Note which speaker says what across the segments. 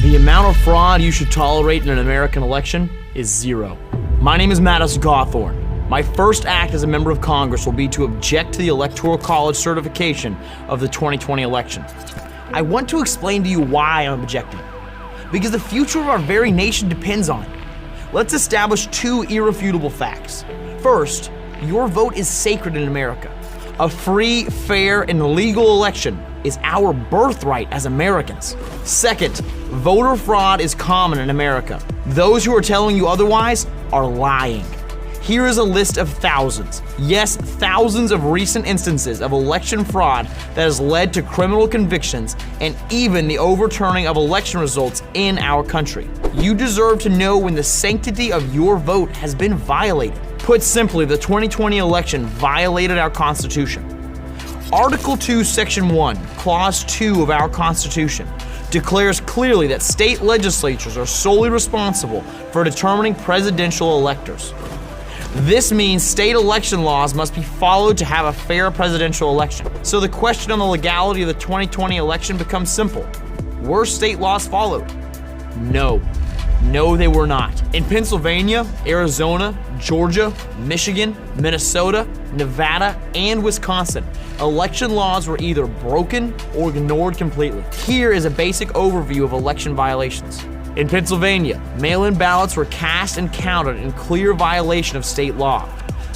Speaker 1: The amount of fraud you should tolerate in an American election is zero. My name is Madison Cawthorn. My first act as a member of Congress will be to object to the Electoral College certification of the 2020 election. I want to explain to you why I'm objecting. Because the future of our very nation depends on it. Let's establish two irrefutable facts. First, your vote is sacred in America. A free, fair, and legal election is our birthright as Americans. Second, voter fraud is common in America. Those who are telling you otherwise are lying. Here is a list of thousands, yes, thousands of recent instances of election fraud that has led to criminal convictions and even the overturning of election results in our country. You deserve to know when the sanctity of your vote has been violated. Put simply, the 2020 election violated our Constitution. Article 2, Section 1, Clause 2 of our Constitution declares clearly that state legislatures are solely responsible for determining presidential electors. This means state election laws must be followed to have a fair presidential election. So the question on the legality of the 2020 election becomes simple. Were state laws followed? No. No, they were not. In Pennsylvania, Arizona, Georgia, Michigan, Minnesota, Nevada, and Wisconsin, election laws were either broken or ignored completely. Here is a basic overview of election violations. In Pennsylvania, mail-in ballots were cast and counted in clear violation of state law.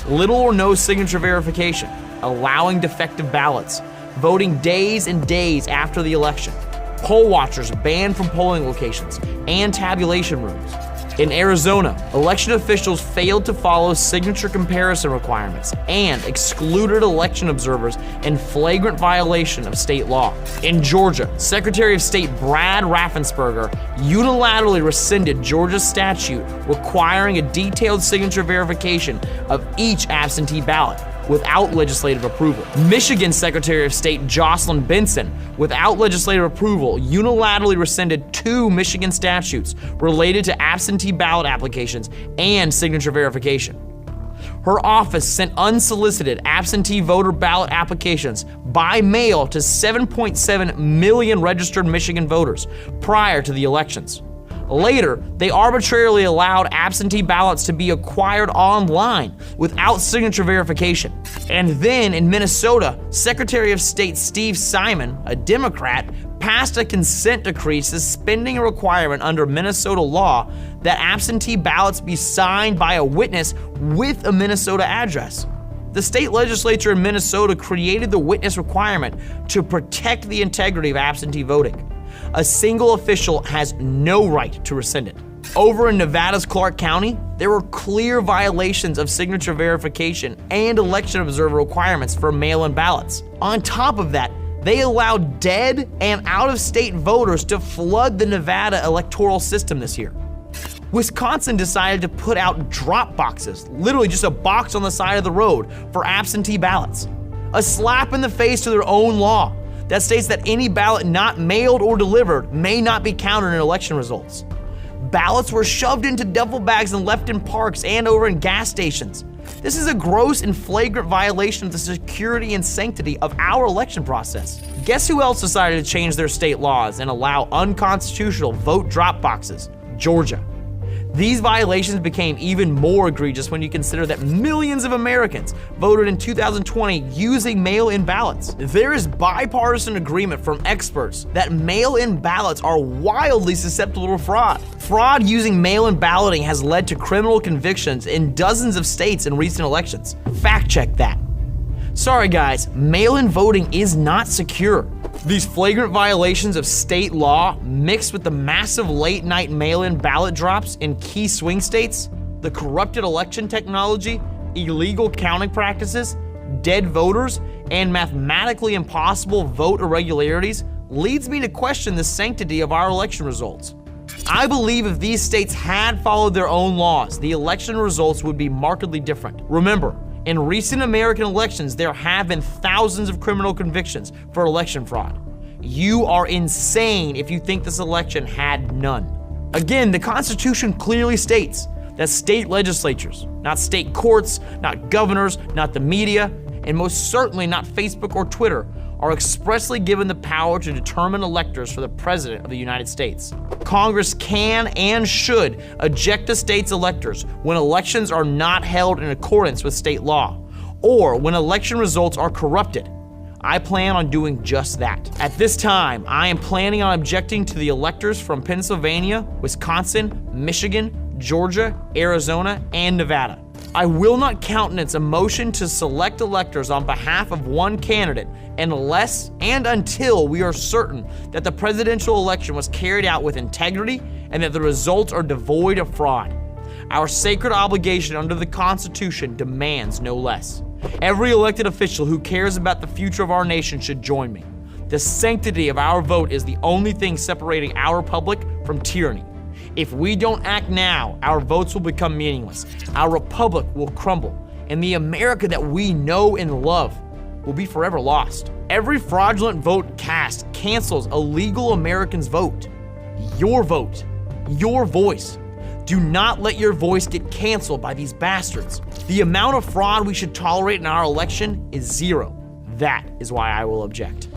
Speaker 1: Little or no signature verification, allowing defective ballots, voting days and days after the election, poll watchers banned from polling locations, and tabulation rooms. In Arizona, election officials failed to follow signature comparison requirements and excluded election observers in flagrant violation of state law. In Georgia, Secretary of State Brad Raffensperger unilaterally rescinded Georgia's statute requiring a detailed signature verification of each absentee ballot without legislative approval. Michigan Secretary of State Jocelyn Benson, without legislative approval, unilaterally rescinded 2 Michigan statutes related to absentee ballot applications and signature verification. Her office sent unsolicited absentee voter ballot applications by mail to 7.7 million registered Michigan voters prior to the elections. Later, they arbitrarily allowed absentee ballots to be acquired online without signature verification. And then in Minnesota, Secretary of State Steve Simon, a Democrat, passed a consent decree suspending a requirement under Minnesota law that absentee ballots be signed by a witness with a Minnesota address. The state legislature in Minnesota created the witness requirement to protect the integrity of absentee voting. A single official has no right to rescind it. Over in Nevada's Clark County, there were clear violations of signature verification and election observer requirements for mail-in ballots. On top of that, they allowed dead and out-of-state voters to flood the Nevada electoral system this year. Wisconsin decided to put out drop boxes, literally just a box on the side of the road, for absentee ballots. A slap in the face to their own law that states that any ballot not mailed or delivered may not be counted in election results. Ballots were shoved into duffel bags and left in parks and over in gas stations. This is a gross and flagrant violation of the security and sanctity of our election process. Guess who else decided to change their state laws and allow unconstitutional vote drop boxes? Georgia. These violations became even more egregious when you consider that millions of Americans voted in 2020 using mail-in ballots. There is bipartisan agreement from experts that mail-in ballots are wildly susceptible to fraud. Fraud using mail-in balloting has led to criminal convictions in dozens of states in recent elections. Fact check that. Sorry guys, mail-in voting is not secure. These flagrant violations of state law, mixed with the massive late-night mail-in ballot drops in key swing states, the corrupted election technology, illegal counting practices, dead voters, and mathematically impossible vote irregularities, leads me to question the sanctity of our election results. I believe if these states had followed their own laws, the election results would be markedly different. Remember, in recent American elections, there have been thousands of criminal convictions for election fraud. You are insane if you think this election had none. Again, the Constitution clearly states that state legislatures, not state courts, not governors, not the media, and most certainly not Facebook or Twitter, are expressly given the power to determine electors for the President of the United States. Congress can and should eject a state's electors when elections are not held in accordance with state law, or when election results are corrupted. I plan on doing just that. At this time, I am planning on objecting to the electors from Pennsylvania, Wisconsin, Michigan, Georgia, Arizona, and Nevada. I will not countenance a motion to select electors on behalf of one candidate unless and until we are certain that the presidential election was carried out with integrity and that the results are devoid of fraud. Our sacred obligation under the Constitution demands no less. Every elected official who cares about the future of our nation should join me. The sanctity of our vote is the only thing separating our republic from tyranny. If we don't act now, our votes will become meaningless, our republic will crumble, and the America that we know and love will be forever lost. Every fraudulent vote cast cancels a legal American's vote. Your vote, your voice. Do not let your voice get canceled by these bastards. The amount of fraud we should tolerate in our election is zero. That is why I will object.